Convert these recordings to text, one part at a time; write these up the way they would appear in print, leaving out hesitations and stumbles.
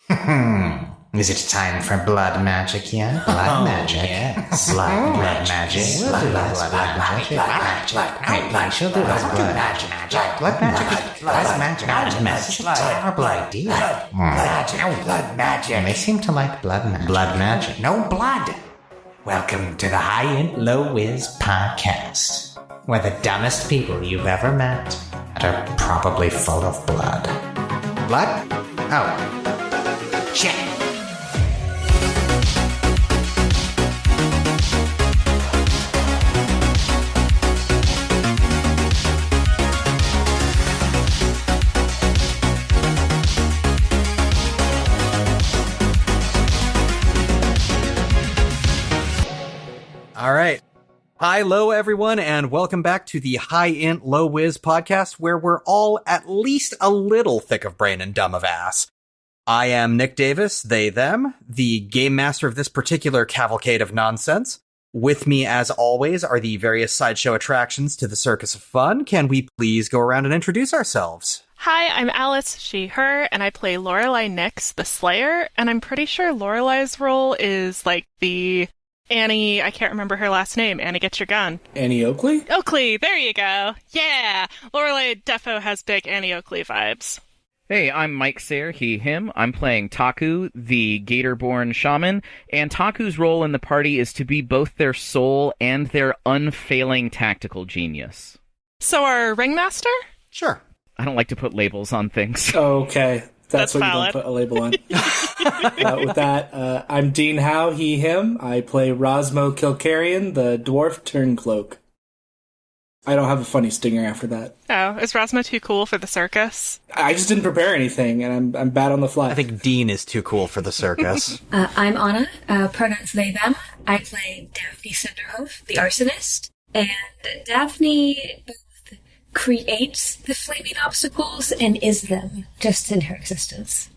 Is it time for blood magic yet? Blood magic? Yes. Blood magic. Blood magic. It's a terrible idea. Blood magic. They seem to like blood magic. Blood magic. No blood. Welcome to the High Int Low Whiz podcast, where the dumbest people you've ever met are probably full of blood. Blood? Oh. Shit. All right. Hi, low, everyone, and welcome back to the High Int Low Whiz podcast, where we're all at least a little thick of brain and dumb of ass. I am Nick Davis, they, them, the game master of this particular cavalcade of nonsense. With me, as always, are the various sideshow attractions to the Circus of Fun. Can we please go around and introduce ourselves? Hi, I'm Alice, she, her, and I play Lorelei Nix, the Slayer, and I'm pretty sure Lorelei's role is like the Annie, I can't remember her last name. Annie, get your gun. Annie Oakley? Oakley, there you go. Yeah! Lorelei defo has big Annie Oakley vibes. Hey, I'm Mike Sayre, he, him. I'm playing Taku, the Gator-born shaman, and Taku's role in the party is to be both their soul and their unfailing tactical genius. So our ringmaster? Sure. I don't like to put labels on things. Okay. That's what valid. You don't put a label on. With that, I'm Dean Howe, he, him. I play Rosmo Kilcarian, the dwarf turncloak. I don't have a funny stinger after that. Oh, is Rosmo too cool for the circus? I just didn't prepare anything, and I'm bad on the fly. I think Dean is too cool for the circus. I'm Onna, pronouns they, them. I play Daphne Cinderhoof, the arsonist. And Daphne both creates the flaming obstacles and is them, just in her existence.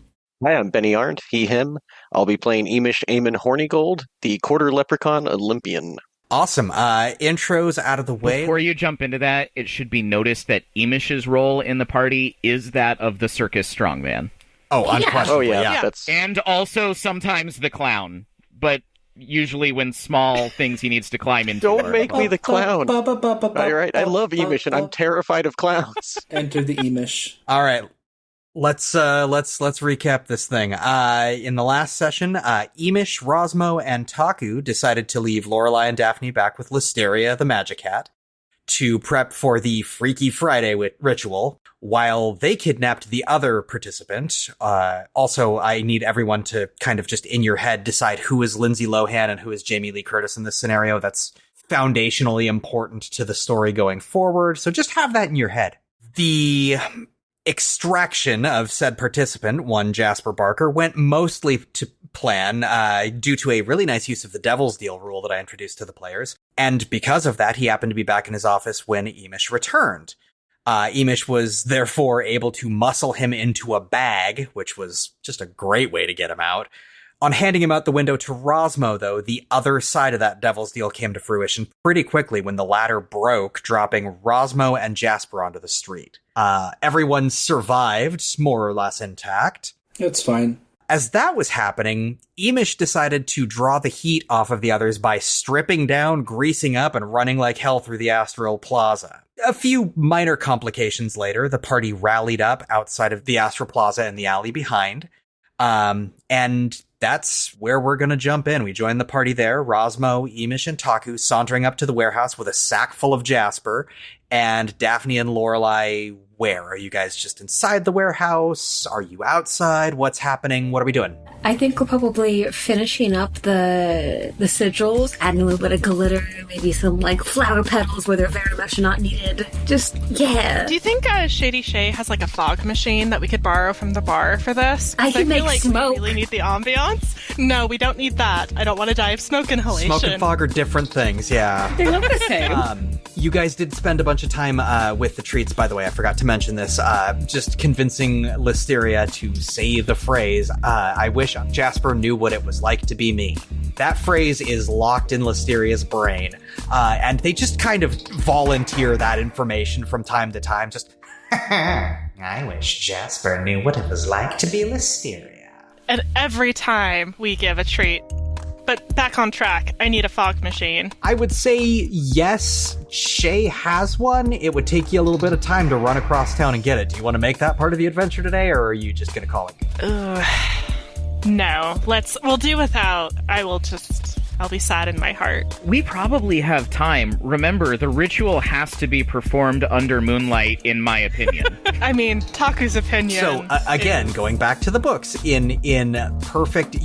Hi, I'm Benny Arndt, he, him. I'll be playing Iimish Eamon Hornigold, the quarter leprechaun Olympian. Awesome. Intros out of the way. Before you jump into that, it should be noticed that Iimish's role in the party is that of the circus strongman. Oh, unquestionably, yeah. That's... And also sometimes the clown, but usually when small things he needs to climb into. Don't make me the clown. All right, I love Iimish, and I'm terrified of clowns. Enter the Iimish. All right. Let's recap this thing. In the last session, Iimish, Rosmo, and Taku decided to leave Lorelei and Daphne back with Listeria, the magic hat, to prep for the Freaky Friday ritual, while they kidnapped the other participant. Also, I need everyone to kind of just in your head decide who is Lindsay Lohan and who is Jamie Lee Curtis in this scenario. That's foundationally important to the story going forward. So just have that in your head. The extraction of said participant, one Jasper Barker, went mostly to plan due to a really nice use of the Devil's Deal rule that I introduced to the players. And because of that, he happened to be back in his office when Iimish returned. Iimish was therefore able to muscle him into a bag, which was just a great way to get him out. On handing him out the window to Rosmo, though, the other side of that Devil's Deal came to fruition pretty quickly when the latter broke, dropping Rosmo and Jasper onto the street. Everyone survived, more or less intact. It's fine. As that was happening, Iimish decided to draw the heat off of the others by stripping down, greasing up, and running like hell through the Astral Plaza. A few minor complications later, the party rallied up outside of the Astral Plaza and the alley behind. And that's where we're going to jump in. We join the party there, Rosmo, Iimish, and Taku sauntering up to the warehouse with a sack full of Jasper, and Daphne and Lorelei, where? Are you guys just inside the warehouse? Are you outside? What's happening? What are we doing? I think we're probably finishing up the sigils, adding a little bit of glitter, maybe some like flower petals where they're very much not needed. Just, yeah. Do you think Shady Shay has like a fog machine that we could borrow from the bar for this? I can make feel like smoke. We really need the ambiance. No, we don't need that. I don't want to die of smoke inhalation. Smoke and fog are different things, yeah. They look the same. You guys did spend a bunch of time with the treats, by the way. I forgot to mention this. Just convincing Listeria to say the phrase, I wish Jasper knew what it was like to be me. That phrase is locked in Listeria's brain. And they just kind of volunteer that information from time to time. Just, I wish Jasper knew what it was like to be Listeria. And every time we give a treat. But back on track, I need a fog machine. I would say yes, Shay has one. It would take you a little bit of time to run across town and get it. Do you want to make that part of the adventure today, or are you just going to call it? No, we'll do without. I'll be sad in my heart. We probably have time. Remember, the ritual has to be performed under moonlight, in my opinion. I mean, Taku's opinion. So, again, going back to the books, in perfect,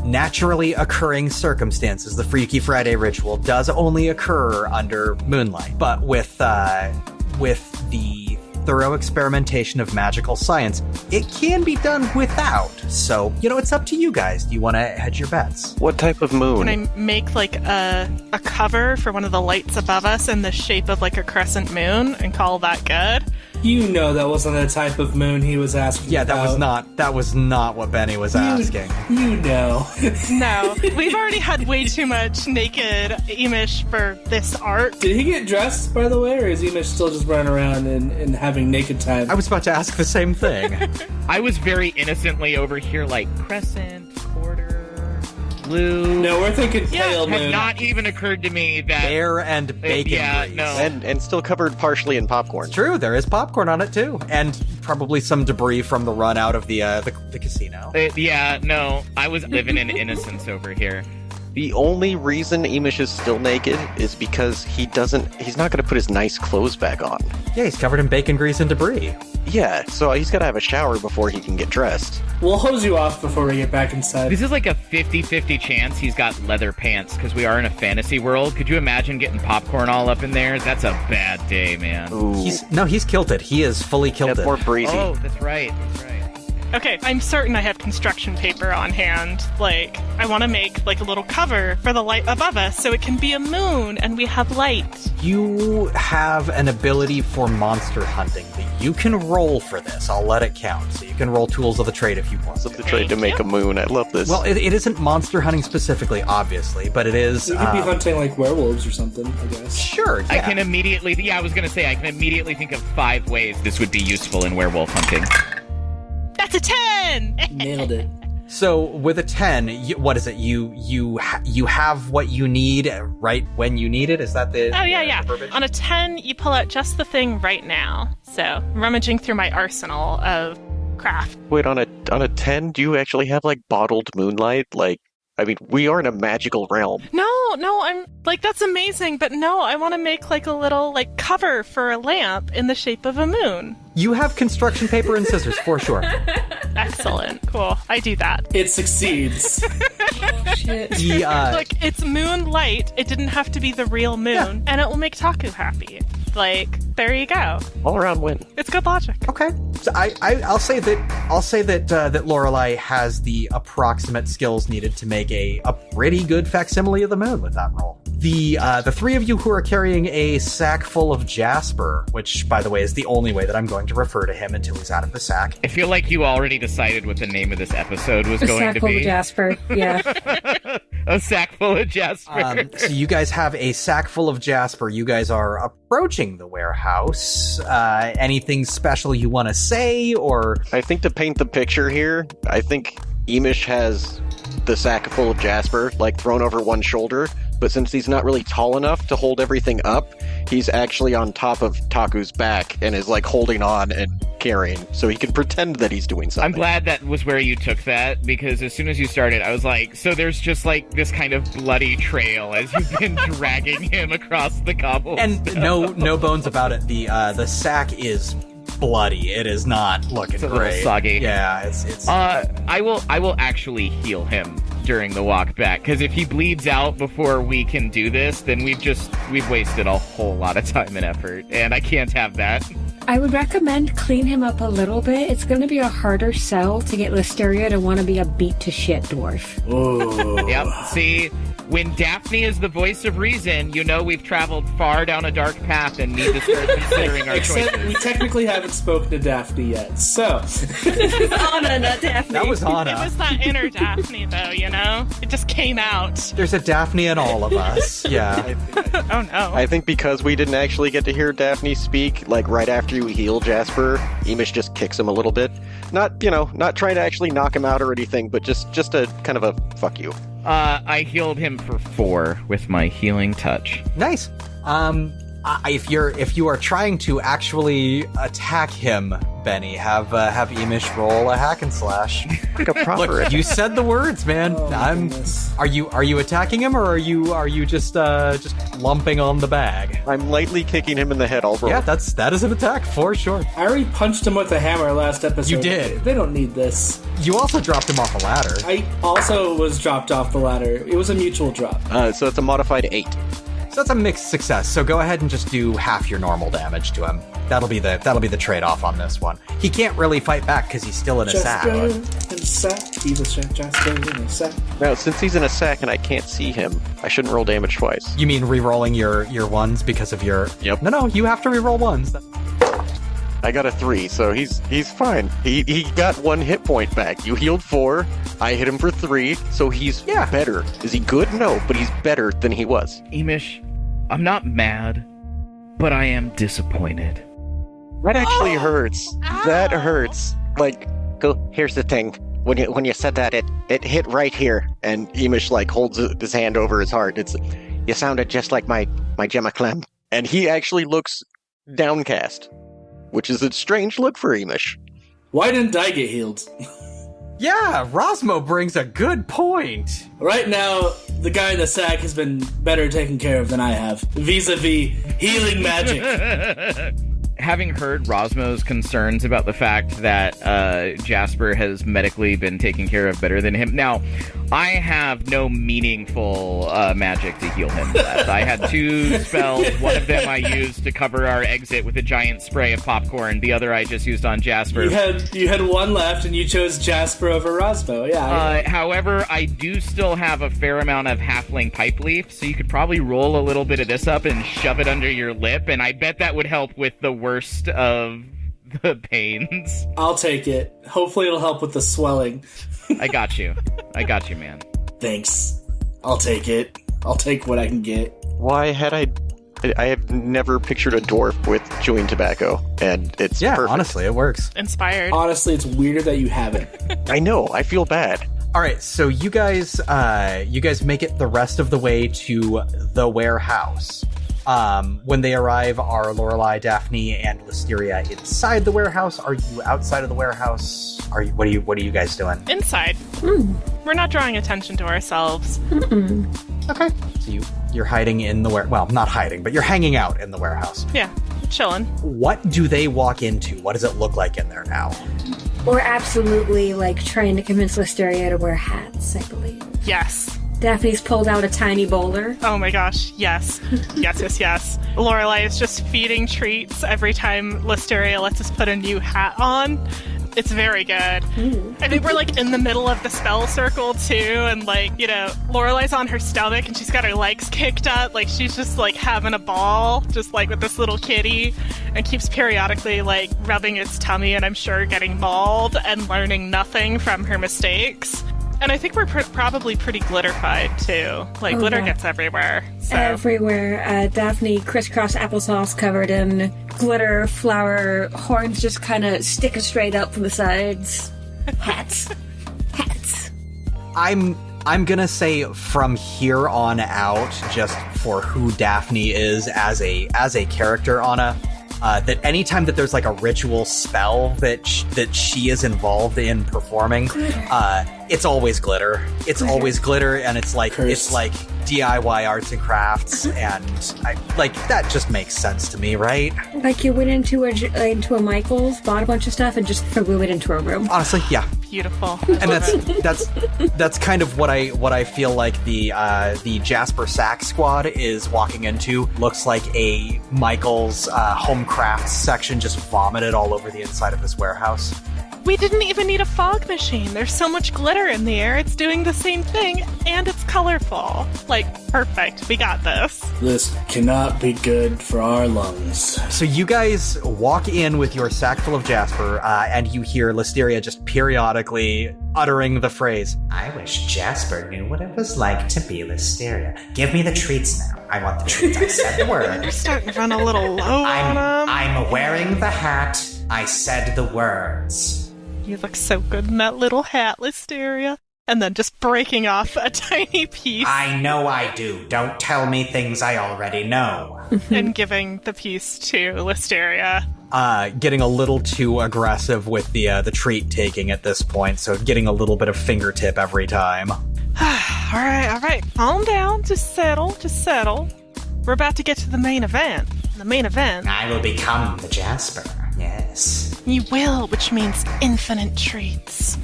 naturally occurring circumstances, the Freaky Friday ritual does only occur under moonlight. But with the thorough experimentation of magical science, it can be done without. So, it's up to you guys. Do you want to hedge your bets? What type of moon? Can I make like a cover for one of the lights above us in the shape of like a crescent moon and call that good? You know that wasn't the type of moon he was asking Yeah, about. that was not what Benny was asking. You know. No, we've already had way too much naked Iimish for this arc. Did he get dressed, by the way, or is Iimish still just running around and having naked time? I was about to ask the same thing. I was very innocently over here like crescent, quarter, blue. No, we're thinking pale It had moon. not even occurred to me that... Air and bacon grease. No. And still covered partially in popcorn. It's true, there is popcorn on it too. And probably some debris from the run out of the casino. No. I was living in innocence over here. The only reason Iimish is still naked is because he's not going to put his nice clothes back on. Yeah, he's covered in bacon grease and debris. Yeah, so he's got to have a shower before he can get dressed. We'll hose you off before we get back inside. This is like a 50-50 chance he's got leather pants, because we are in a fantasy world. Could you imagine getting popcorn all up in there? That's a bad day, man. Ooh. He's kilted. He is fully kilted. That's more breezy. Oh, that's right. Okay, I'm certain I have construction paper on hand. Like, I want to make, like, a little cover for the light above us so it can be a moon and we have light. You have an ability for monster hunting that you can roll for this. I'll let it count. So you can roll tools of the trade if you want. Of the trade to make a moon. I love this. Well, it isn't monster hunting specifically, obviously, but it is... You could be hunting, like, werewolves or something, I guess. Sure, yeah. I can immediately think of 5 ways this would be useful in werewolf hunting. That's a 10! Nailed it. So with a 10, what is it? You have what you need right when you need it? Is that the... Oh, yeah. the verbiage? On a 10, you pull out just the thing right now. So, rummaging through my arsenal of craft. Wait, on a 10, do you actually have, like, bottled moonlight? Like, I mean, we are in a magical realm. No, I'm, like, that's amazing, but no, I want to make, like, a little, like, cover for a lamp in the shape of a moon. You have construction paper and scissors, for sure. Excellent. Cool. I do that. It succeeds. Oh, shit. Look, it's moonlight. It didn't have to be the real moon, and it will make Taku happy. Like, there you go. All around win. It's good logic. Okay, so I'll say that Lorelei has the approximate skills needed to make a pretty good facsimile of the moon with that roll. The 3 of you who are carrying a Sackful of Jasper, which, by the way, is the only way that I'm going to refer to him until he's out of the sack. I feel like you already decided what the name of this episode was going to Sackful be. of Jasper, yeah. A Sackful of Jasper. So you guys have a Sackful of Jasper. You guys are approaching the warehouse. Anything special you want to say, or... I think to paint the picture here, I think Iimish has the sack full of Jasper, like, thrown over one shoulder, but since he's not really tall enough to hold everything up, he's actually on top of Taku's back and is, like, holding on and carrying, so he can pretend that he's doing something. I'm glad that was where you took that, because as soon as you started, I was like, so there's just, like, this kind of bloody trail as you've been dragging him across the cobblestone. And no bones about it. The sack is bloody. It is not looking It's a great. little soggy. Yeah, it's. I will actually heal him during the walk back, because if he bleeds out before we can do this, then we've wasted a whole lot of time and effort, and I can't have that. I would recommend clean him up a little bit. It's going to be a harder sell to get Listeria to want to be a beat-to-shit dwarf. Oh. Yep, see, when Daphne is the voice of reason, you know we've traveled far down a dark path and need to start considering our Except choices. we technically haven't spoken to Daphne yet, so... Onna, not Daphne. That was It Onna. was that inner Daphne, though, you know? It just came out. There's a Daphne in all of us. Yeah. Oh, no. I think because we didn't actually get to hear Daphne speak, like, right after to heal Jasper, Iimish just kicks him a little bit. Not trying to actually knock him out or anything, but just a kind of a fuck you. I healed him for 4 with my healing touch. Nice. If you are trying to actually attack him, Benny, have Iimish roll a hack and slash. Like a proper. Look, you said the words, man. Goodness. Are you attacking him, or are you just lumping on the bag? I'm lightly kicking him in the head. I'll roll. Yeah, that is an attack for sure. I already punched him with a hammer last episode. You did. They don't need this. You also dropped him off a ladder. I also was dropped off the ladder. It was a mutual drop. So it's a modified 8. So that's a mixed success. So go ahead and just do half your normal damage to him. That'll be the trade-off on this one. He can't really fight back because he's still in a sack. He's a Jasper in a sack. Now, since he's in a sack and I can't see him, I shouldn't roll damage twice. You mean re-rolling your ones because of your... Yep. No, you have to re-roll ones. I got a 3, so he's fine. He got 1 hit point back. You healed 4. I hit him for 3, so he's better. Is he good? No, but he's better than he was. Iimish, I'm not mad, but I am disappointed. That actually hurts. That hurts. Like, here's the thing. When you said that, it hit right here, and Iimish holds his hand over his heart. You sounded just like my Gemma Clem, and he actually looks downcast, which is a strange look for Iimish. Why didn't I get healed? Yeah, Rosmo brings a good point. Right now, the guy in the sack has been better taken care of than I have, vis-a-vis healing magic. Having heard Rosmo's concerns about the fact that Jasper has medically been taken care of better than him. Now, I have no meaningful magic to heal him with. I had 2 spells. One of them I used to cover our exit with a giant spray of popcorn. The other I just used on Jasper. You had 1 left, and you chose Jasper over Rosmo. Yeah. However, I do still have a fair amount of halfling pipe leaf, so you could probably roll a little bit of this up and shove it under your lip, and I bet that would help with the worst of the pains. I'll take it. Hopefully it'll help with the swelling. I got you, man. Thanks. I'll take it. I'll take what I can get. Why had I have never pictured a dwarf with chewing tobacco, and it's perfect. Honestly, it works. Inspired. Honestly, it's weirder that you haven't. I know. I feel bad. All right, so you guys make it the rest of the way to the warehouse. When they arrive, are Lorelei, Daphne, and Listeria inside the warehouse? Are you outside of the warehouse? What are you guys doing? Inside. We're not drawing attention to ourselves. Okay. So you're hiding in the well, not hiding, but you're hanging out in the warehouse. Yeah, chilling. What do they walk into? What does it look like in there now? We're absolutely trying to convince Listeria to wear hats, I believe. Yes. Daphne's pulled out a tiny bowler. Oh my gosh, yes. Yes. Lorelei is just feeding treats every time Listeria lets us put a new hat on. It's very good. I think we're in the middle of the spell circle too, and Lorelei's on her stomach and she's got her legs kicked up, she's just having a ball, just with this little kitty, and keeps periodically rubbing its tummy and I'm sure getting mauled and learning nothing from her mistakes. And I think we're probably pretty glitterified, too. Glitter gets everywhere. So. Everywhere. Daphne, crisscross applesauce covered in glitter, flour, horns just kind of sticking straight up from the sides. Hats. I'm gonna say from here on out, just for who Daphne is as a character, Onna, that anytime that there's a ritual spell that she is involved in performing, it's always glitter. It's always glitter, and it's DIY arts and crafts, and that just makes sense to me, right? You went into a Michael's, bought a bunch of stuff, and just threw it into a room. Honestly, yeah. Beautiful. And that's kind of what I feel like the Jasper Sack squad is walking into. Looks like a Michael's home crafts section just vomited all over the inside of this warehouse. We didn't even need a fog machine. There's so much glitter in the air. It's doing the same thing, and it's colorful. Like, perfect. We got this. This cannot be good for our lungs. So you guys walk in with your Sackful of Jasper, and you hear Listeria just periodically uttering the phrase, I wish Jasper knew what it was like to be Listeria. Give me the treats now. I want the treats. I said the word. You're starting to run a little low on them. I'm wearing the hat. I said the words. You look so good in that little hat, Listeria. And then just breaking off a tiny piece. I know I do. Don't tell me things I already know. And giving the piece to Listeria. Getting a little too aggressive with the treat taking at this point, so getting a little bit of fingertip every time. All right. Calm down. Just settle. We're about to get to the main event. The main event. I will become the Jasper. Yes. You will, which means infinite treats.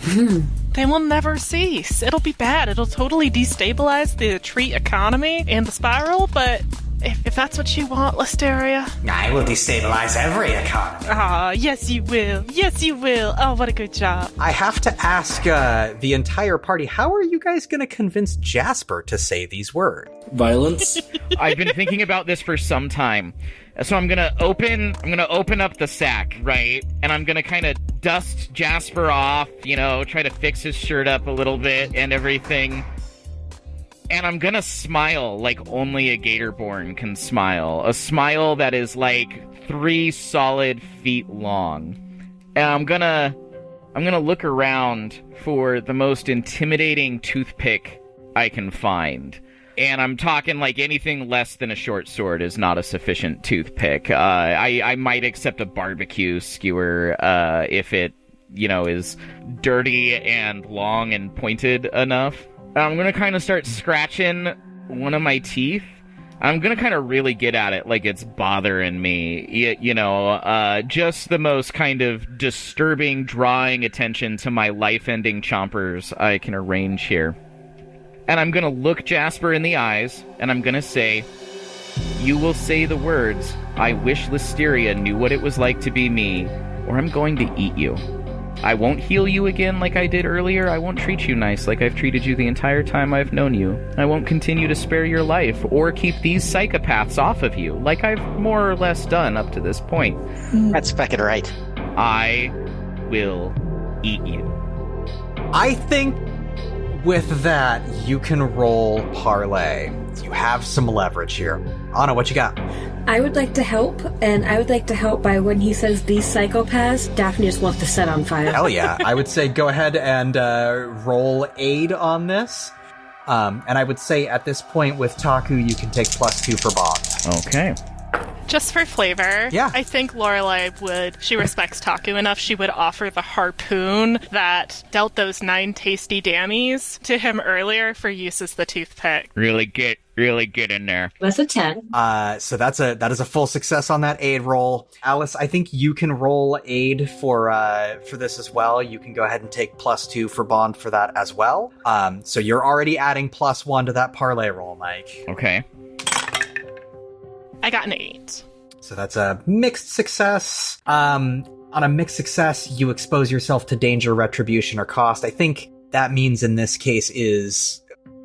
They will never cease. It'll be bad. It'll totally destabilize the treat economy and the spiral, but if that's what you want, Listeria. I will destabilize every economy. Ah, yes you will. Yes you will. Oh, what a good job. I have to ask the entire party, how are you guys going to convince Jasper to say these words? Violence? I've been thinking about this for some time. So I'm gonna open up the sack, right? And I'm gonna kind of dust Jasper off, try to fix his shirt up a little bit and everything. And I'm gonna smile like only a Gatorborn can smile. A smile that is like 3 solid feet long. And I'm gonna look around for the most intimidating toothpick I can find. And I'm talking like anything less than a short sword is not a sufficient toothpick. I might accept a barbecue skewer if it, is dirty and long and pointed enough. I'm going to kind of start scratching one of my teeth. I'm going to kind of really get at it like it's bothering me. Just the most kind of disturbing, drawing attention to my life-ending chompers I can arrange here. And I'm going to look Jasper in the eyes, and I'm going to say, you will say the words, I wish Listeria knew what it was like to be me, or I'm going to eat you. I won't heal you again like I did earlier. I won't treat you nice like I've treated you the entire time I've known you. I won't continue to spare your life, or keep these psychopaths off of you, like I've more or less done up to this point. That's fucking right. I will eat you. I think with that, you can roll Parlay. You have some leverage here. Onna, what you got? I would like to help, and I would like to help by when he says these psychopaths, Daphne just wants to set on fire. Hell yeah. I would say go ahead and roll aid on this. And I would say at this point with Taku, you can take +2 for bond. Okay. Just for flavor, yeah. I think Lorelei she respects Taku enough, she would offer the harpoon that dealt those 9 tasty dammies to him earlier for use as the toothpick. Really get in there. That's a 10. So that is a full success on that aid roll. Alice, I think you can roll aid for this as well. You can go ahead and take +2 for bond for that as well. So you're already adding +1 to that parlay roll, Mike. Okay. I got an 8. So that's a mixed success. On a mixed success, you expose yourself to danger, retribution, or cost. I think that means in this case is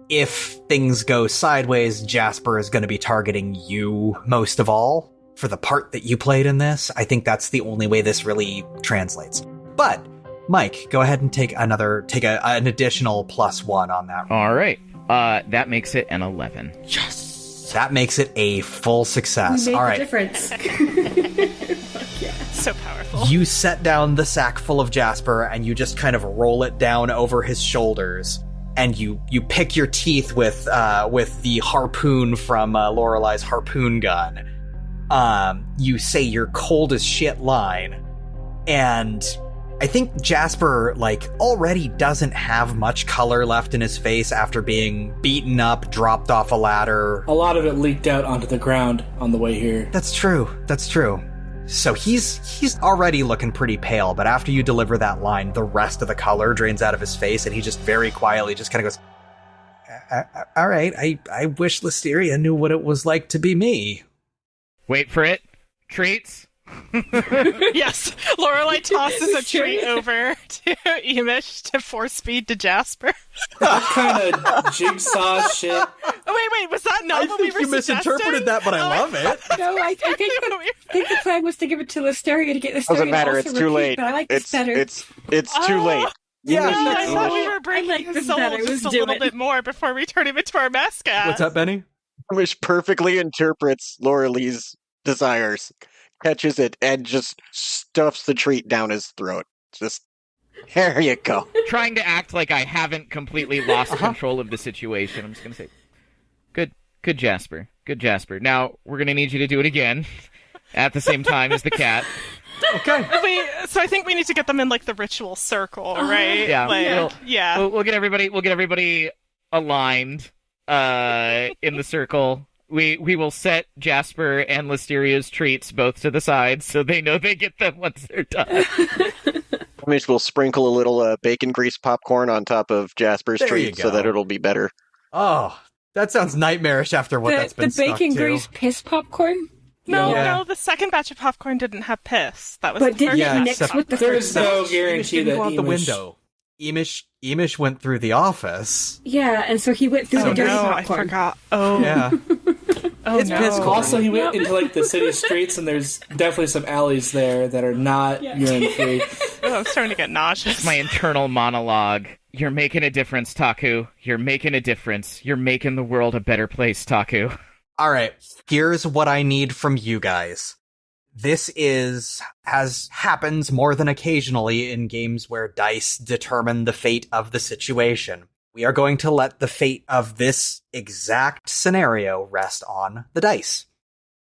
if things go sideways, Jasper is going to be targeting you most of all for the part that you played in this. I think that's the only way this really translates. But Mike, go ahead and take an additional +1 on that. All right. That makes it an 11. Yes. That makes it a full success. We made all right. the difference. Fuck yeah. So powerful. You set down the sack full of Jasper and you just kind of roll it down over his shoulders. And you pick your teeth with the harpoon from Lorelei's harpoon gun. You say your cold as shit line. And I think Jasper, already doesn't have much color left in his face after being beaten up, dropped off a ladder. A lot of it leaked out onto the ground on the way here. That's true. So he's already looking pretty pale, but after you deliver that line, the rest of the color drains out of his face, and he just very quietly just kind of goes, all right, I wish Listeria knew what it was like to be me. Wait for it. Treats. Yes, Lorelei tosses a treat over to Iimish to force feed to Jasper. What kind of jigsaw shit? Oh, wait, was that not what we were you misinterpreted suggesting? that, but I love it. No, I think the plan was to give it to Listeria to get Listeria Doesn't matter. to It's also too repeat, late. But I like this better. It's too late. Yeah, I that's thought cool. we were breaking I like his this soul better. just Let's a do little it. bit more before we turn him into our mascot. What's up, Benny? Iimish perfectly interprets Lorelei's desires, catches it, and just stuffs the treat down his throat. Just, there you go. Trying to act like I haven't completely lost control of the situation. I'm just going to say, good Jasper. Good Jasper. Now, we're going to need you to do it again at the same time as the cat. Okay. So I think we need to get them in like the ritual circle, right? Yeah. Like, We'll get everybody aligned in the circle. We will set Jasper and Listeria's treats both to the side so they know they get them once they're done. Iimish will sprinkle a little bacon grease popcorn on top of Jasper's There you treat so go. that it'll be better. Oh, that sounds nightmarish after what that's been the stuck bacon to. grease piss popcorn? no, the second batch of popcorn didn't have piss. That was But the didn't first Yeah, it batch. mix except with the There's first no batch? guarantee Iimish didn't that go out the Iimish- window. Iimish went through the office. Yeah, and so he went through Oh the dirty no, I popcorn. forgot. Oh, Yeah. oh It's no. piss cold. Also, he went into like the city streets, and there's definitely some alleys there that are not urine-free. Oh, I'm starting to get nauseous. My internal monologue. You're making a difference, Taku. You're making a difference. You're making the world a better place, Taku. All right, here's what I need from you guys. This happens more than occasionally in games where dice determine the fate of the situation. We are going to let the fate of this exact scenario rest on the dice.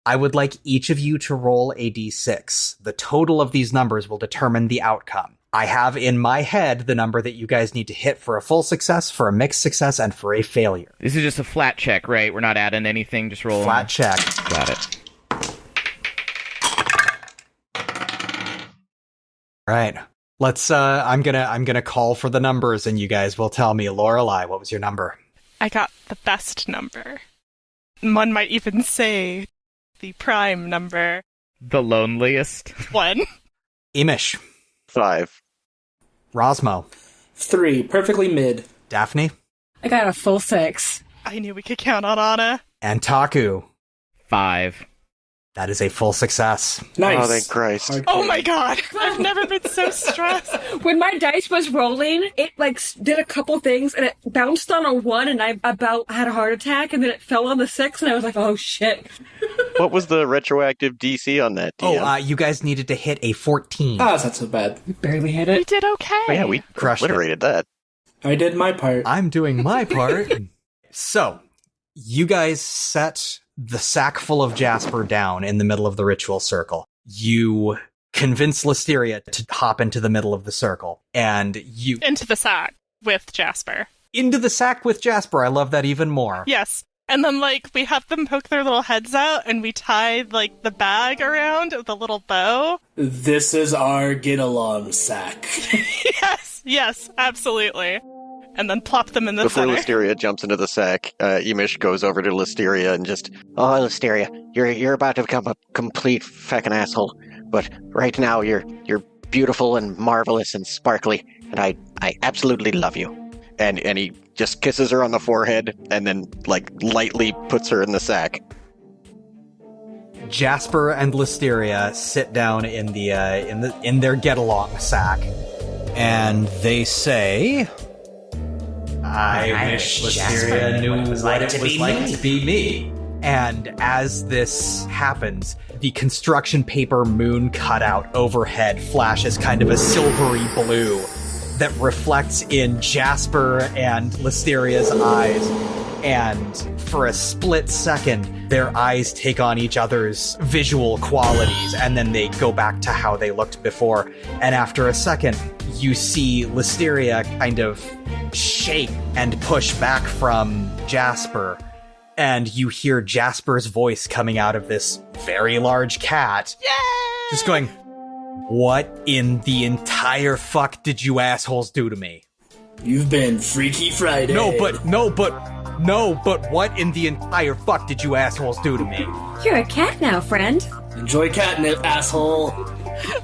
I would like each of you to roll a d6. The total of these numbers will determine the outcome. I have in my head the number that you guys need to hit for a full success, for a mixed success, and for a failure. This is just a flat check, right? We're not adding anything, just roll. Flat check. Got it. Right. Let's I'm gonna call for the numbers and you guys will tell me. Lorelei, what was your number? I got the best number. One might even say the prime number. The loneliest. 1. Iimish. 5. Rosmo. 3, perfectly mid. Daphne. I got a full 6. I knew we could count on Onna. And Taku. 5. That is a full success. Nice. Oh, thank Christ. Hardcore. Oh my god! I've never been so stressed. When my dice was rolling, it did a couple things, and it bounced on a 1, and I about had a heart attack, and then it fell on the 6, and I was like, oh shit. What was the retroactive DC on that, DM? You guys needed to hit a 14. Ah, it's not so bad. Barely hit We it. did okay. Oh, yeah, we crushed it. obliterated that. I did my part. I'm doing my part. So, you guys set the Sackful of Jasper down in the middle of the ritual circle. You convince Listeria to hop into the middle of the circle, and you... Into the sack with Jasper. Into the sack with Jasper. I love that even more. Yes. And then, we have them poke their little heads out, and we tie, the bag around with a little bow. This is our get-along sack. Yes, absolutely. And then plop them in the Before center. Listeria jumps into the sack, Iimish goes over to Listeria and just, "Oh, Listeria, you're about to become a complete feckin' asshole. But right now, you're beautiful and marvelous and sparkly, and I absolutely love you." And he just kisses her on the forehead and then lightly puts her in the sack. Jasper and Listeria sit down in their get-along sack, and they say, I wish Listeria knew what it was like to be me. And as this happens, the construction paper moon cutout overhead flashes kind of a silvery blue that reflects in Jasper and Listeria's eyes. And for a split second, their eyes take on each other's visual qualities, and then they go back to how they looked before. And after a second, you see Listeria kind of shake and push back from Jasper, and you hear Jasper's voice coming out of this very large cat. Yay! Just going, "What in the entire fuck did you assholes do to me?" You've been Freaky Friday. No, but No, but what in the entire fuck did you assholes do to me? You're a cat now, friend. Enjoy catnip, asshole.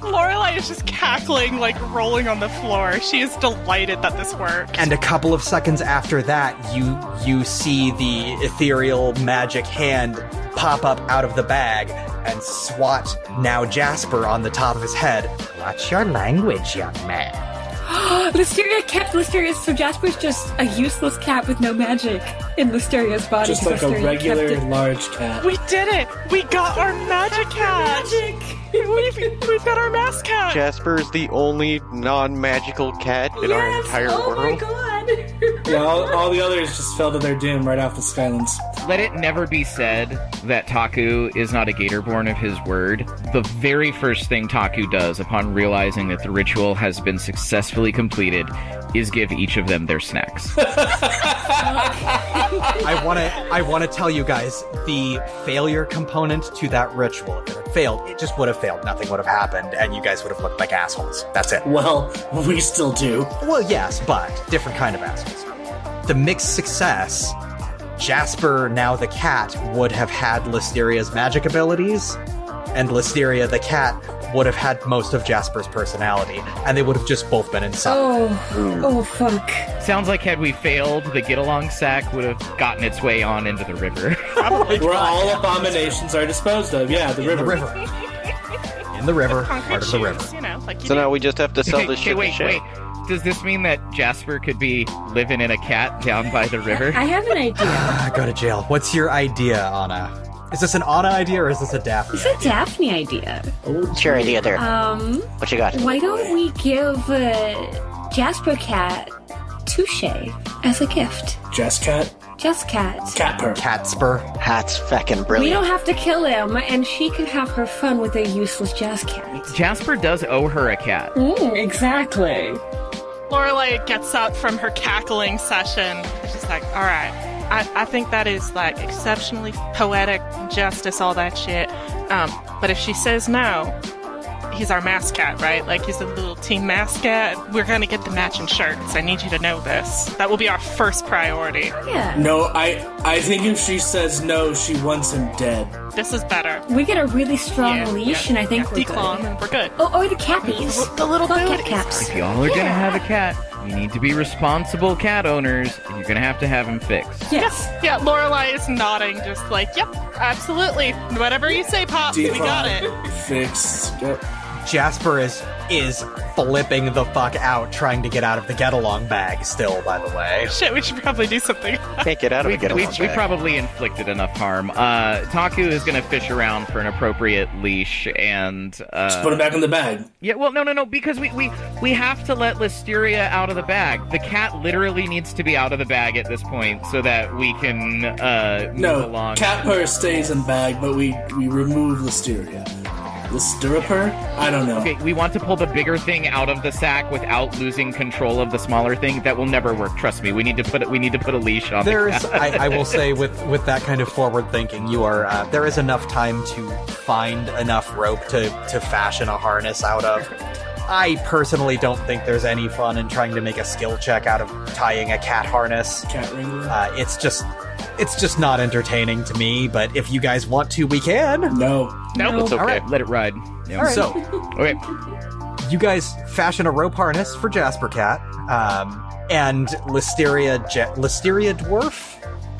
Lorelei is just cackling, like rolling on the floor. She is delighted that this worked. And a couple of seconds after that, you see the ethereal magic hand pop up out of the bag and swat now Jasper on the top of his head. What's your language, young man? Listeria kept Listeria, so Jasper's just a useless cat with no magic in Listeria's body. Just like a Listeria regular kept it. large cat. We did it! We got our magic cat! We've got our mask cat! Jasper's the only non-magical cat in our entire world. Oh my god! Yeah, all the others just fell to their doom right off the Skylands. Let it never be said that Taku is not a Gatorborn of his word. The very first thing Taku does upon realizing that the ritual has been successfully completed is give each of them their snacks. I want to tell you guys the failure component to that ritual. If it had failed, it just would have failed. Nothing would have happened, and you guys would have looked like assholes. That's it. Well, we still do. Well, yes, but different kind of assholes. The mixed success, Jasper, now the cat, would have had Listeria's magic abilities, and Listeria, the cat, would have had most of Jasper's personality, and they would have just both been inside. Oh, fuck. Sounds like had we failed, the get-along sack would have gotten its way on into the river. Where all abominations are disposed of. Yeah, the river. In the river, Concrete part of the shoes, river. you know, like you So do. now we just have to sell this shit to wait. Shay. Does this mean that Jasper could be living in a cat down by the river? I have an idea. Go to jail. What's your idea, Onna? Is this an Onna idea or is this a Daphne It's a Daphne idea. What's your idea there? What you got? Why don't we give Jasper Cat Touche as a gift? Jess cat? Just Cat. Cat purr. Catspur. That's feckin' We brilliant. don't have to kill him, and she can have her fun with a useless Jazz Cat. Jasper does owe her a cat. Exactly. Lorelei gets up from her cackling session. She's like, all right, I think that is like exceptionally poetic, justice, all that shit. But if she says no, he's our mascot, right? Like he's a little team mascot. We're gonna get the matching shirts. I need you to know this. That will be our first priority. Yeah. No, I think if she says no, she wants him dead. This is better. We get a really strong leash, and I think we're declaw good. and we're good. Oh, or the cappies. The little Cat booties. caps. If y'all are gonna have a cat, you need to be responsible cat owners, and you're gonna have to have him fixed. Yes. Yeah, Lorelei is nodding, just like, yep, absolutely. Whatever you say, Pops, we got it. Fixed. Yep. Jasper is flipping the fuck out trying to get out of the get-along bag still, by the way. Shit, we should probably do something. Can't get out of it. We probably inflicted enough harm. Taku is going to fish around for an appropriate leash and... Just put it back in the bag. Yeah, well, no, because we have to let Listeria out of the bag. The cat literally needs to be out of the bag at this point so that we can move along. Cat purr stays in bag, but we remove Listeria. Listeriper? I don't know. Okay, we want to pull the bigger thing out of the sack without losing control of the smaller thing. That will never work. Trust me. We need to put a leash on. There's, the cat. I will say, with that kind of forward thinking, you are there is enough time to find enough rope to fashion a harness out of. I personally don't think there's any fun in trying to make a skill check out of tying a cat harness. Cat wrangler? It's just not entertaining to me, but if you guys want to, we can. No. Nope. It's okay. All right. Let it ride. Yeah. All right. So, Okay. you guys fashion a rope harness for Jasper Cat, and Listeria Dwarf?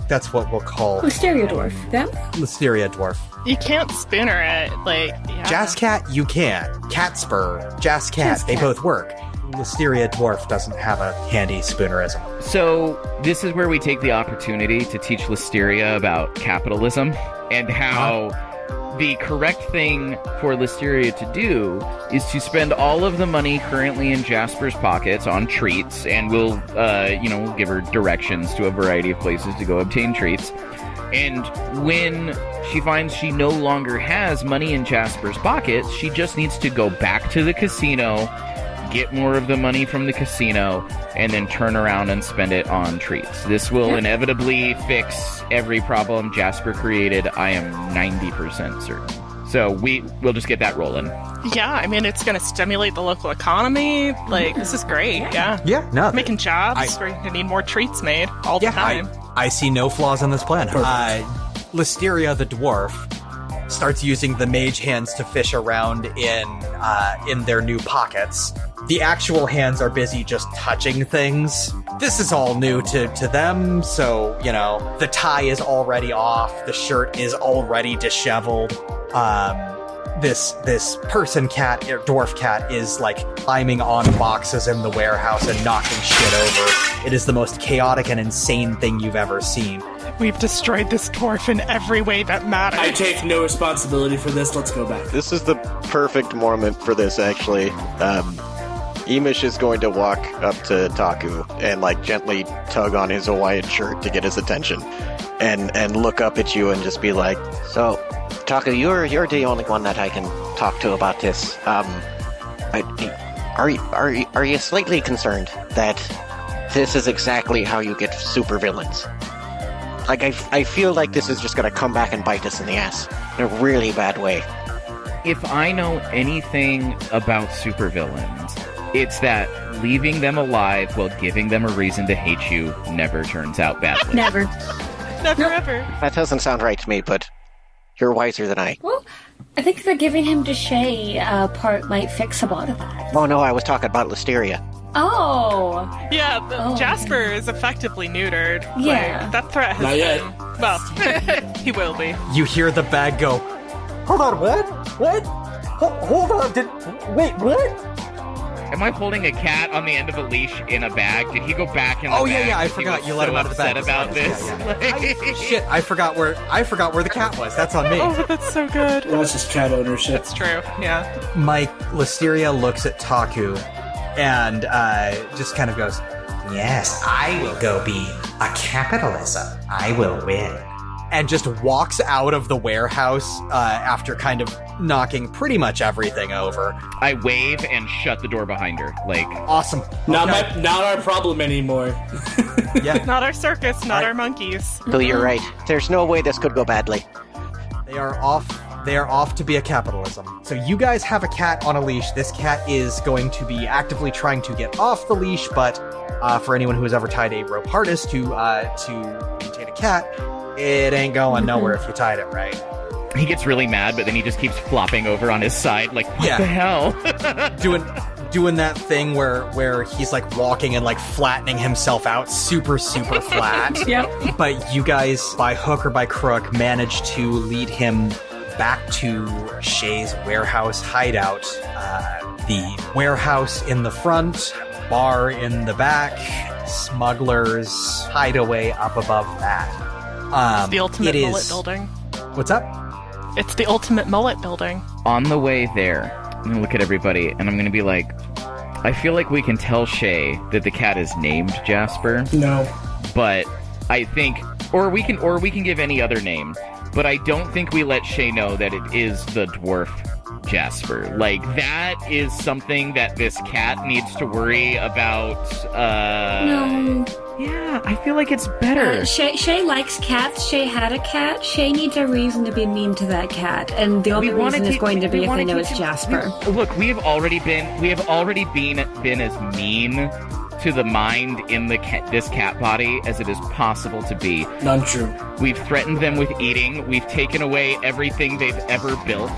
That's what we'll call Listeria Dwarf. Them? Listeria Dwarf. You can't spinner it, like... Yeah. Jazz Cat, you can. Catspur, Jazz Cat, Jazz they Cat. both work. Listeria Dwarf doesn't have a handy spoonerism. So this is where we take the opportunity to teach Listeria about capitalism and how the correct thing for Listeria to do is to spend all of the money currently in Jasper's pockets on treats, and we'll give her directions to a variety of places to go obtain treats. And when she finds she no longer has money in Jasper's pockets, she just needs to go back to the casino, get more of the money from the casino, and then turn around and spend it on treats. This will inevitably fix every problem Jasper created, I am 90% certain. So we'll just get that rolling. Yeah, I mean, it's going to stimulate the local economy. Like, this is great, yeah. Yeah, no. Making jobs where you need more treats made all the time. I see no flaws in this plan. Listeria the dwarf starts using the mage hands to fish around in their new pockets. The actual hands are busy just touching things. This is all new to them, so, the tie is already off, the shirt is already disheveled. This person cat, or dwarf cat, is like climbing on boxes in the warehouse and knocking shit over. It is the most chaotic and insane thing you've ever seen. We've destroyed this dwarf in every way that matters. I take no responsibility for this. Let's go back. This is the perfect moment for this, actually. Iimish is going to walk up to Taku and gently tug on his Hawaiian shirt to get his attention, and look up at you and just be like, "So, Taku, you're the only one that I can talk to about this. Are you slightly concerned that this is exactly how you get supervillains? I feel like this is just gonna come back and bite us in the ass in a really bad way." If I know anything about supervillains, it's that leaving them alive while giving them a reason to hate you never turns out badly. Never. Never ever. That doesn't sound right to me, but you're wiser than I. Well, I think the giving him to Shay part might fix a lot of that. Oh no, I was talking about Listeria. Oh. Yeah, Jasper is effectively neutered. Yeah. That threat has Not yet. been... Well, he will be. You hear the bag go, "Hold on, what? What? Hold on, wait, what?" Am I holding a cat on the end of a leash in a bag? Did he go back in the bag? Oh yeah, I because he forgot was you let him out of the bag. upset about this. Yeah. Shit, I forgot where the cat was. That's on me. Oh, that's so good. Well, that's just cat ownership. That's true, yeah. Mike, Listeria looks at Taku and just kind of goes, Yes, I will go be a capitalism. I will win. and just walks out of the warehouse after kind of knocking pretty much everything over. I wave and shut the door behind her. Awesome. Not our problem anymore. Yeah. Not our circus, not our monkeys. So you're right. There's no way this could go badly. They are off to be a capitalism. So you guys have a cat on a leash. This cat is going to be actively trying to get off the leash, but for anyone who has ever tied a rope harness to maintain a cat, it ain't going nowhere if you tied it right. He gets really mad, but then he just keeps flopping over on his side, what the hell? Doing that thing where he's like walking and like flattening himself out super flat. Yep. But you guys, by hook or by crook, manage to lead him back to Shay's warehouse hideout. The warehouse in the front, bar in the back, smuggler's hideaway up above that. It's the ultimate mullet building. What's up? It's the ultimate mullet building. On the way there, I'm going to look at everybody, and I'm going to be like, I feel like we can tell Shay that the cat is named Jasper. No. But I think, or we can give any other name, but I don't think we let Shay know that it is the dwarf Jasper. That is something that this cat needs to worry about. No. Yeah, I feel like it's better. Shay likes cats. Shay had a cat. Shay needs a reason to be mean to that cat, and the only reason is going to be if they know it's Jasper. Look, we have already been as mean to the mind in this cat body as it is possible to be. None true. We've threatened them with eating. We've taken away everything they've ever built.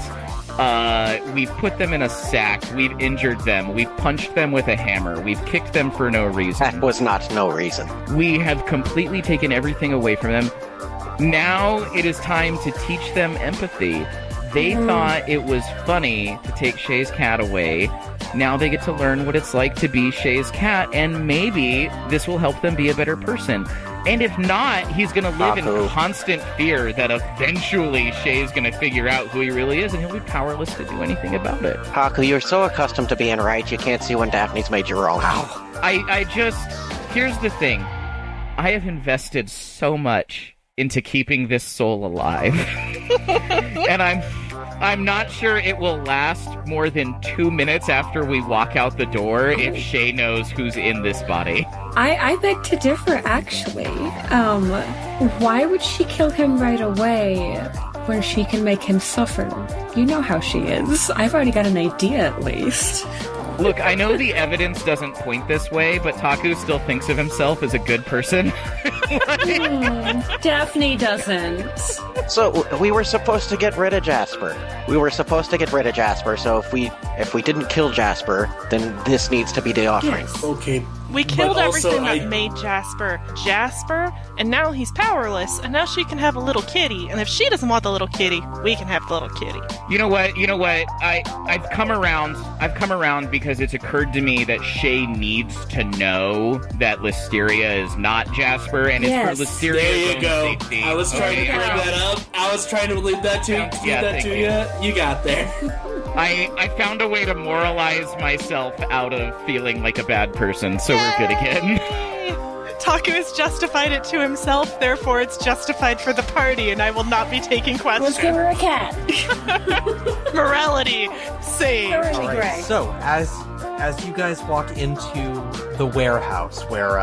We've put them in a sack. We've injured them. We've punched them with a hammer. We've kicked them for no reason. That was not no reason. We have completely taken everything away from them. Now it is time to teach them empathy. They thought it was funny to take Shay's cat away. Now they get to learn what it's like to be Shay's cat, and maybe this will help them be a better person. And if not, he's going to live in constant fear that eventually Shay's going to figure out who he really is, and he'll be powerless to do anything about it. Taku, you're so accustomed to being right, you can't see when Daphne's made you wrong. Wow. Here's the thing. I have invested so much into keeping this soul alive. And I'm not sure it will last more than 2 minutes after we walk out the door if Shay knows who's in this body. I beg to differ, actually. Why would she kill him right away when she can make him suffer? You know how she is. I've already got an idea, at least. Look, I know the evidence doesn't point this way, but Taku still thinks of himself as a good person. Daphne doesn't. So we were supposed to get rid of Jasper. So if we didn't kill Jasper, then this needs to be the offering. Yes. Okay. We killed But also, everything that made Jasper, and now he's powerless, and now she can have a little kitty, and if she doesn't want the little kitty, we can have the little kitty. You know what? I've come around because it's occurred to me that Shay needs to know that Listeria is not Jasper, and Yes. it's for Listeria's There you own go. safety. I was trying to bring that up. I was trying to leave that to thank you. you. You got there. I found a way to moralize myself out of feeling like a bad person, so we're good again. Taku has justified it to himself, therefore it's justified for the party, and I will not be taking Let's give questions. her a cat. Morality, save. Thoroughly All gray. right, so as you guys walk into the warehouse, where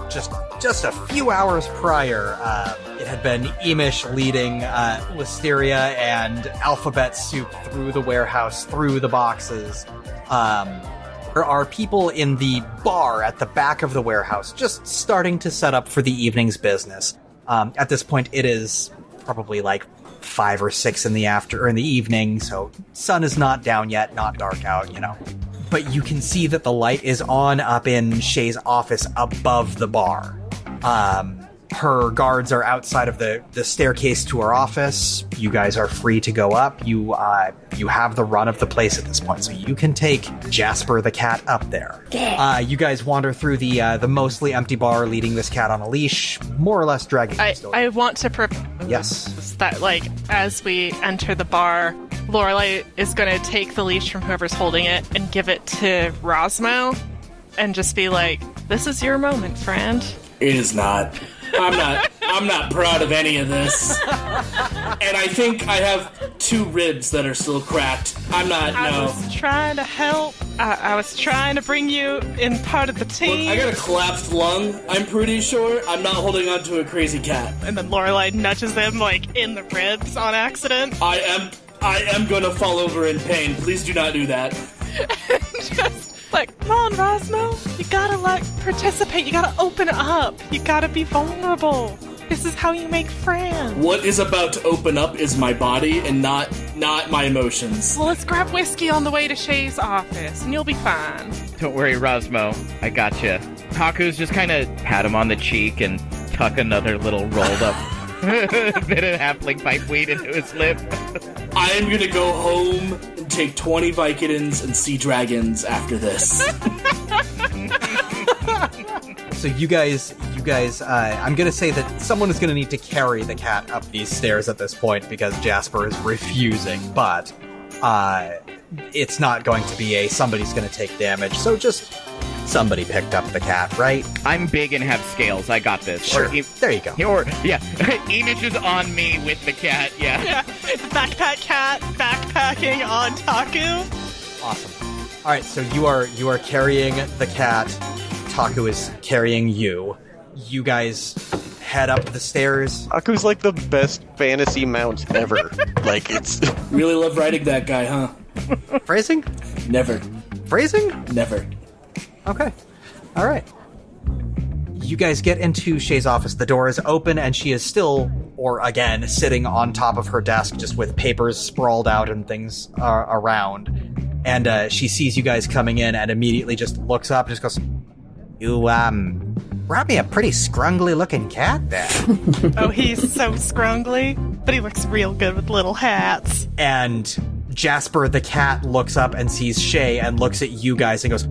just a few hours prior, it had been Iimish leading Listeria and Alphabet Soup through the warehouse, through the boxes. There are people in the bar at the back of the warehouse just starting to set up for the evening's business. At this point, it is probably like 5 or 6 in the evening, so sun is not down yet, not dark out, But you can see that the light is on up in Shay's office above the bar. Her guards are outside of the staircase to her office. You guys are free to go up. You have the run of the place at this point, so you can take Jasper the cat up there. You guys wander through the mostly empty bar, leading this cat on a leash, more or less dragging it. I want to propose Yes. that, as we enter the bar, Lorelei is going to take the leash from whoever's holding it and give it to Rosmo and just be like, this is your moment, friend. It is not. I'm not proud of any of this. And I think I have 2 ribs that are still cracked. I was trying to help. I was trying to bring you in part of the team. Look, I got a collapsed lung, I'm pretty sure. I'm not holding on to a crazy cat. And then Lorelei nudges him, in the ribs on accident. I am gonna fall over in pain. Please do not do that. Just come on, Rosmo. You gotta, participate. You gotta open up. You gotta be vulnerable. This is how you make friends. What is about to open up is my body and not my emotions. Well, let's grab whiskey on the way to Shay's office, and you'll be fine. Don't worry, Rosmo. I gotcha. Taku's just kind of pat him on the cheek and tuck another little rolled up bit of halfling pipe weed into his lip. I am gonna go home and take 20 Vicodins and see dragons after this. So you guys, I'm gonna say that someone is gonna need to carry the cat up these stairs at this point because Jasper is refusing, but it's not going to be somebody's gonna take damage, so just somebody picked up the cat, right? I'm big and have scales. I got this. Sure. There you go. Iimish is on me with the cat, yeah. Backpack cat backpacking on Taku. Awesome. All right, so you are carrying the cat. Taku is carrying you. You guys head up the stairs. Taku's like the best fantasy mount ever. It's... Really love riding that guy, huh? Phrasing? Never. Phrasing? Never. Okay. All right. You guys get into Shay's office. The door is open, and she is still, or again, sitting on top of her desk, just with papers sprawled out and things around. And she sees you guys coming in and immediately just looks up and just goes, "You, brought me a pretty scrungly-looking cat there." Oh, he's so scrungly, but he looks real good with little hats. And Jasper the cat looks up and sees Shay and looks at you guys and goes,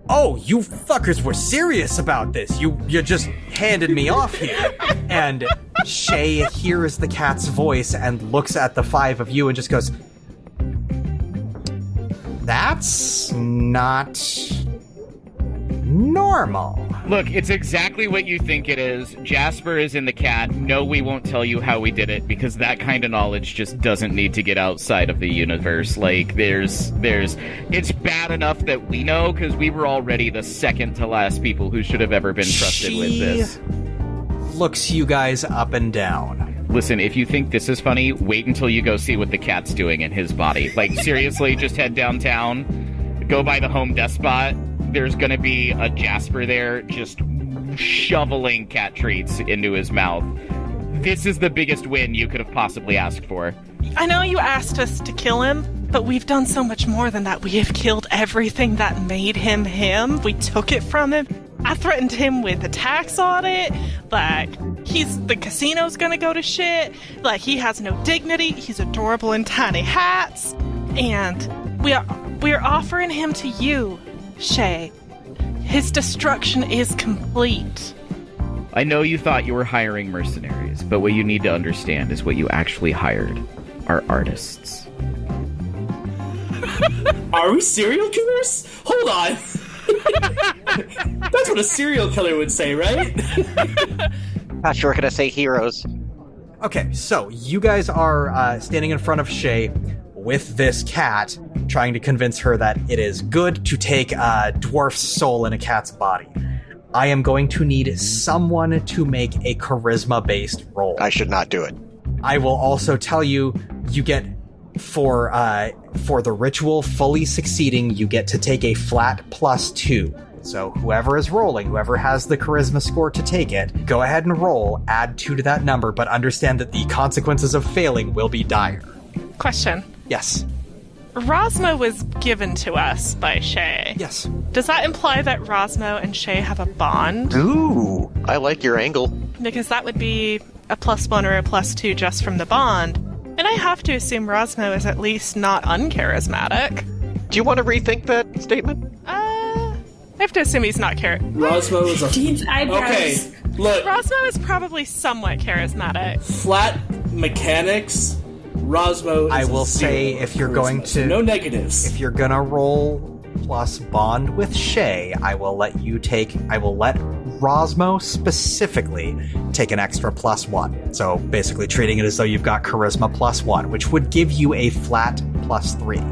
"Oh, you fuckers were serious about this. You just handed me off here." And Shay hears the cat's voice and looks at the 5 of you and just goes, "That's not normal." Look, it's exactly what you think it is. Jasper is in the cat. No, we won't tell you how we did it, because that kind of knowledge just doesn't need to get outside of the universe. It's bad enough that we know, because we were already the second to last people who should have ever been trusted with this. Looks you guys up and down. Listen, if you think this is funny, wait until you go see what the cat's doing in his body. Seriously, just head downtown. go by the home despot, there's going to be a Jasper there just shoveling cat treats into his mouth. This is the biggest win you could have possibly asked for. I know you asked us to kill him, but we've done so much more than that. We have killed everything that made him him. We took it from him. I threatened him with a tax audit. Like, the casino's gonna go to shit. Like, he has no dignity. He's adorable in tiny hats. And we are offering him to you, Shay. His destruction is complete. I know you thought you were hiring mercenaries, but what you need to understand is what you actually hired are artists. Are we serial killers? Hold on. That's what a serial killer would say, right? Not sure gonna say heroes. Okay, so you guys are standing in front of Shay with this cat, trying to convince her that it is good to take a dwarf's soul in a cat's body. I am going to need someone to make a charisma-based roll. I should not do it. I will also tell you, you get, for the ritual fully succeeding, you get to take a flat +2. So whoever is rolling, whoever has the charisma score to take it, go ahead and roll, add 2 to that number, but understand that the consequences of failing will be dire. Question. Yes. Rosmo was given to us by Shay. Yes. Does that imply that Rosmo and Shay have a bond? Ooh, I like your angle. Because that would be a +1 or a +2 just from the bond. And I have to assume Rosmo is at least not uncharismatic. Do you want to rethink that statement? I have to assume he's not Rosmo is a... Dean's eyebrows. Okay, look. Rosmo is probably somewhat charismatic. Flat mechanics, Rosmo is I will a say, zero if you're charisma, going so to... no negatives. If you're gonna roll plus bond with Shay, I will let Rosmo specifically take an extra +1. So basically treating it as though you've got charisma +1, which would give you a flat +3.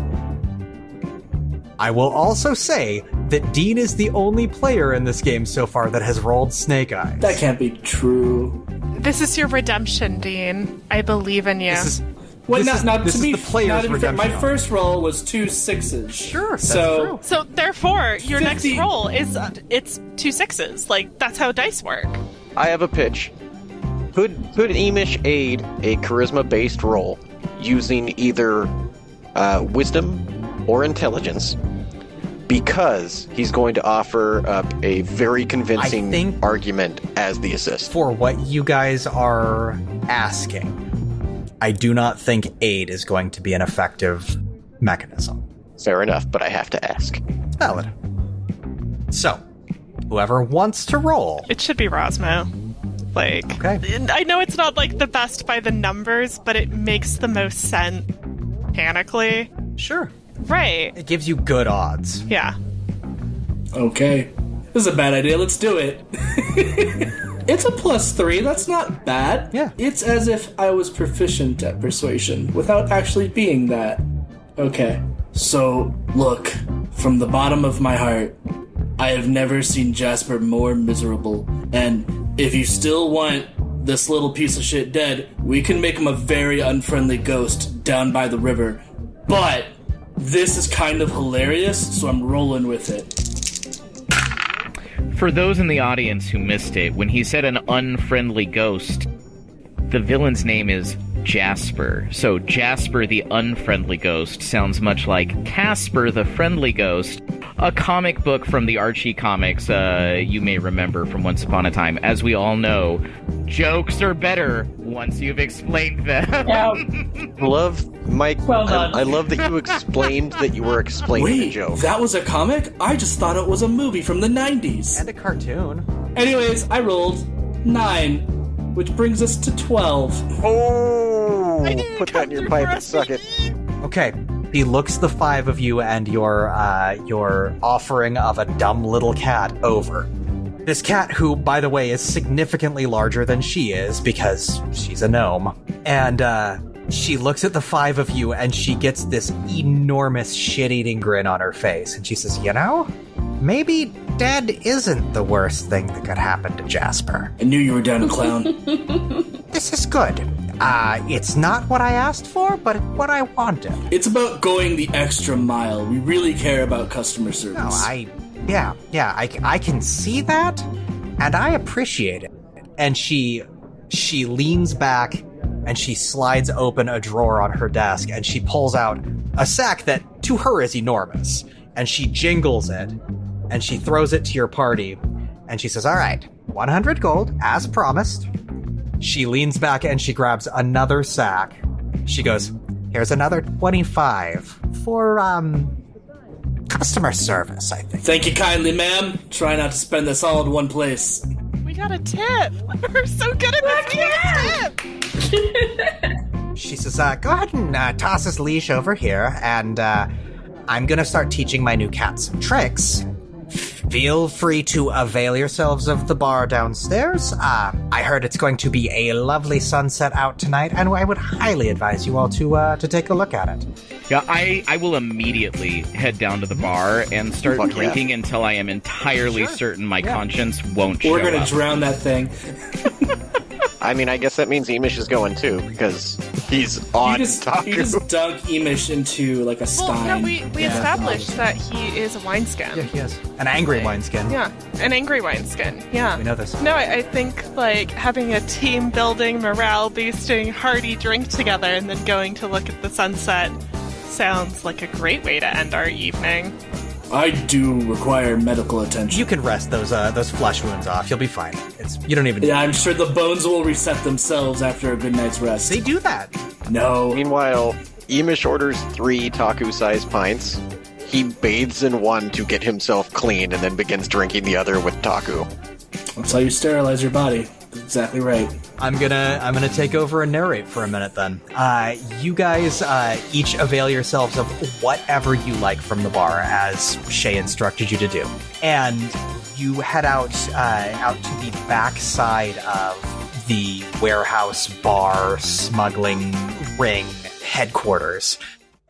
I will also say that Dean is the only player in this game so far that has rolled Snake Eyes. That can't be true. This is your redemption, Dean. I believe in you. This Well, is to be the player's fair, redemption. my first roll was 2 6s. Sure, that's so true. So therefore, your 50. next roll is it's 2 6s. Like, that's how dice work. I have a pitch. Could Iimish aid a charisma-based roll using either wisdom or intelligence? Because he's going to offer up a very convincing argument as the assist. For what you guys are asking, I do not think aid is going to be an effective mechanism. Fair enough, but I have to ask. Valid. So, whoever wants to roll. It should be Rosmo. Like, Okay. I know it's not like the best by the numbers, but it makes the most sense mechanically. Sure. Right. It gives you good odds. Yeah. okay, this is a bad idea. Let's do it. It's a +3. That's not bad. Yeah. It's as if I was proficient at persuasion without actually being that. Okay. So, look, from the bottom of my heart, I have never seen Jasper more miserable. And if you still want this little piece of shit dead, we can make him a very unfriendly ghost down by the river. But this is kind of hilarious, so I'm rolling with it. For those in the audience who missed it, when he said an unfriendly ghost, the villain's name is Jasper. So Jasper the unfriendly ghost sounds much like Casper the friendly ghost, a comic book from the Archie comics you may remember from Once Upon a Time. As we all know, jokes are better once you've explained them. Love, Mike. Well done. I love that you explained that you were explaining the Wait, joke. that was a comic? I just thought it was a movie from the 90s. And a cartoon. Anyways, I rolled 9, which brings us to 12. Oh! Put that in your pipe and suck it. Okay. He looks the 5 of you and your offering of a dumb little cat over. This cat, who, by the way, is significantly larger than she is because she's a gnome. And she looks at the 5 of you and she gets this enormous shit-eating grin on her face. And she says, you know, maybe dead isn't the worst thing that could happen to Jasper. I knew you were down to clown. This is good. It's not what I asked for, but what I wanted. It's about going the extra mile. We really care about customer service. No, I can see that, and I appreciate it. And she leans back, and she slides open a drawer on her desk, and she pulls out a sack that, to her, is enormous. And she jingles it, and she throws it to your party, and she says, all right, 100 gold, as promised. She leans back, and she grabs another sack. She goes, here's another 25 for, customer service, I think. Thank you kindly, ma'am. Try not to spend this all in one place. We got a tip. We're so good at this. We got a tip. She says, go ahead and toss this leash over here, and I'm going to start teaching my new cat some tricks. Feel free to avail yourselves of the bar downstairs. I heard it's going to be a lovely sunset out tonight, and I would highly advise you all to take a look at it. Yeah, I will immediately head down to the bar and start drinking until I am entirely certain my conscience won't show up. We're gonna drown that thing. I mean, I guess that means Iimish is going too, because he's on Taku. You just dug Iimish into, like, a stein. Well, no, we established that he is a wineskin. Yeah, he is. An angry wineskin. Yeah, an angry wineskin. Yeah. We know this. No, I think, like, having a team-building, morale-boosting, hearty drink together and then going to look at the sunset sounds like a great way to end our evening. I do require medical attention. You can rest those flesh wounds off. You'll be fine. You don't even... Yeah, I'm sure the bones will reset themselves after a good night's rest. They do that. No. Meanwhile, Iimish orders 3 Taku-sized pints. He bathes in one to get himself clean and then begins drinking the other with Taku. That's how you sterilize your body. Exactly right. I'm gonna take over and narrate for a minute then. You guys each avail yourselves of whatever you like from the bar, as Shay instructed you to do, and you head out to the back side of the warehouse bar smuggling ring headquarters.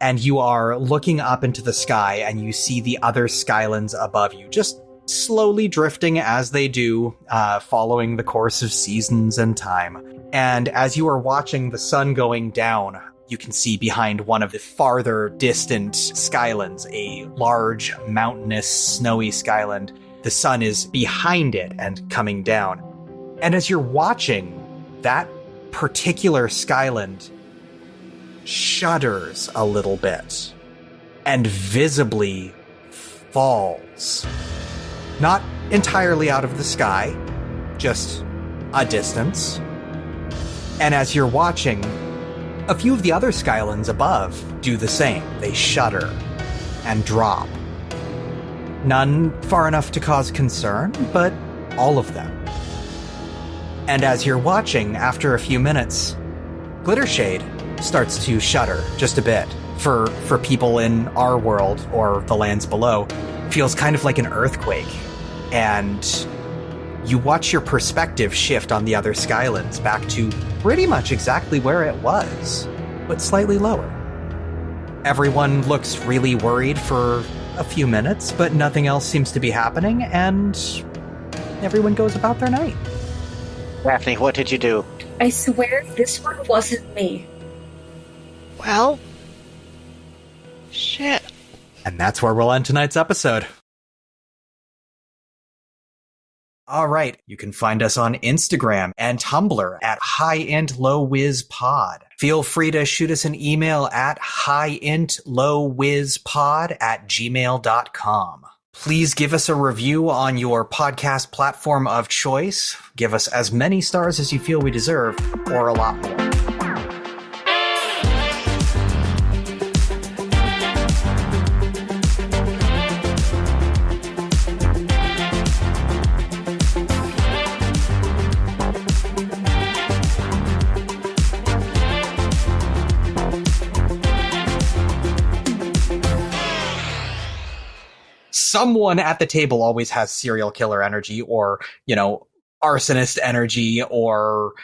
And you are looking up into the sky, and you see the other skylands above you, just slowly drifting as they do, following the course of seasons and time. And as you are watching the sun going down, you can see behind one of the farther distant skylands a large, mountainous, snowy skyland. The sun is behind it and coming down. And as you're watching, that particular skyland shudders a little bit and visibly falls. Not entirely out of the sky, just a distance. And as you're watching, a few of the other skylands above do the same. They shudder and drop. None far enough to cause concern, but all of them. And as you're watching, after a few minutes, Glittershade starts to shudder just a bit. For people in our world, or the lands below, feels kind of like an earthquake. And you watch your perspective shift on the other skylands back to pretty much exactly where it was, but slightly lower. Everyone looks really worried for a few minutes, but nothing else seems to be happening, and everyone goes about their night. Daphne, what did you do? I swear this one wasn't me. Well, shit. And that's where we'll end tonight's episode. All right, you can find us on Instagram and Tumblr at highintLowWizPod. Feel free to shoot us an email at highintLowWizPod@gmail.com. Please give us a review on your podcast platform of choice. Give us as many stars as you feel we deserve, or a lot more. Someone at the table always has serial killer energy, or, arsonist energy, or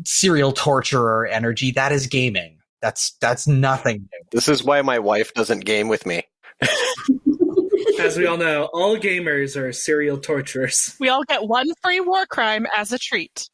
serial torturer energy. That is gaming. That's nothing new. This is why my wife doesn't game with me. As we all know, all gamers are serial torturers. We all get one free war crime as a treat.